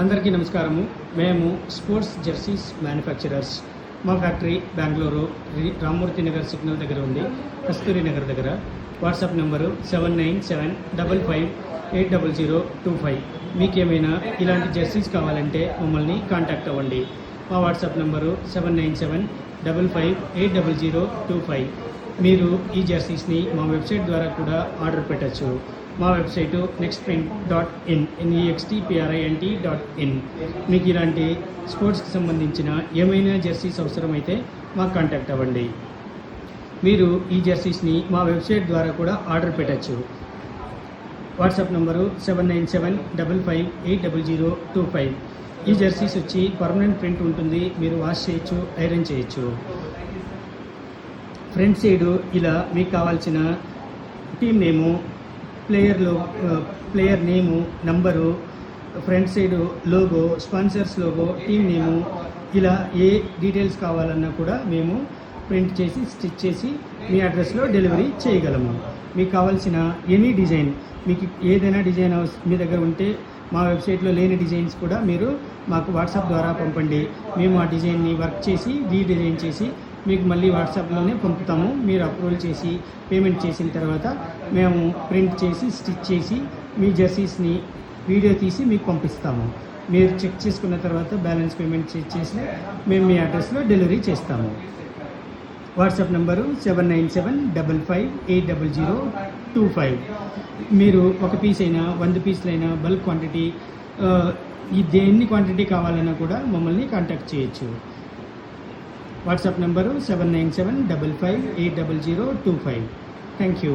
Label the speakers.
Speaker 1: అందరికీ నమస్కారము. మేము స్పోర్ట్స్ జెర్సీస్ మ్యానుఫ్యాక్చరర్స్. మా ఫ్యాక్టరీ బెంగళూరు రామ్మూర్తి నగర్ సిగ్నల్ దగ్గర ఉంది, కస్తూరి నగర్ దగ్గర. WhatsApp number 7975580025. మీకు ఏమైనా ఇలాంటి జెర్సీస్ కావాలంటే మమ్మల్ని కాంటాక్ట్ అవ్వండి. మా వాట్సాప్ నెంబరు 7975580025. మీరు ఈ జెర్సీస్ని మా వెబ్సైట్ ద్వారా కూడా ఆర్డర్ పెట్టచ్చు. మా వెబ్సైటు nextprint.in nextprint.in. మీకు ఇలాంటి స్పోర్ట్స్కి సంబంధించిన ఏమైనా జెర్సీస్ అవసరమైతే మాకు కాంటాక్ట్ అవ్వండి. మీరు ఈ జెర్సీస్ని మా వెబ్సైట్ ద్వారా కూడా ఆర్డర్ పెట్టచ్చు. WhatsApp number 7975580025. ఈ జెర్సీస్ వచ్చి పర్మనెంట్ ప్రింట్ ఉంటుంది. మీరు వాష్ చేయొచ్చు, ఐరన్ చేయొచ్చు. ఫ్రంట్ సైడు ఇలా మీకు కావాల్సిన team name, player name, number, front side logo, sponsors logo, team name, ఇలా ఏ డీటెయిల్స్ కావాలన్నా కూడా మేము ప్రింట్ చేసి స్టిచ్ చేసి మీ అడ్రస్లో డెలివరీ చేయగలము. మీకు కావాల్సిన ఎనీ డిజైన్, మీకు ఏదైనా డిజైన్ మీ దగ్గర ఉంటే మా వెబ్సైట్లో లేని డిజైన్స్ కూడా మీరు మాకు వాట్సాప్ ద్వారా పంపండి. మేము ఆ డిజైన్ని వర్క్ చేసి రీడిజైన్ చేసి మీకు మళ్ళీ వాట్సాప్లోనే పంపుతాము. మీరు అప్రూవల్ చేసి పేమెంట్ చేసిన తర్వాత మేము ప్రింట్ చేసి స్టిచ్ చేసి మీ జెర్సీస్ని వీడియో తీసి మీకు పంపిస్తాము. మీరు చెక్ చేసుకున్న తర్వాత బ్యాలెన్స్ పేమెంట్ చేసి మేము మీ అడ్రస్లో డెలివరీ చేస్తాము. WhatsApp number 7955580025. మీరు ఒక పీస్ అయినా 100 పీసులైనా బల్క్ క్వాంటిటీ ఎన్ని క్వాంటిటీ కావాలన్నా కూడా మమ్మల్ని కాంటాక్ట్ చేయొచ్చు. WhatsApp number 7975580025. Thank you.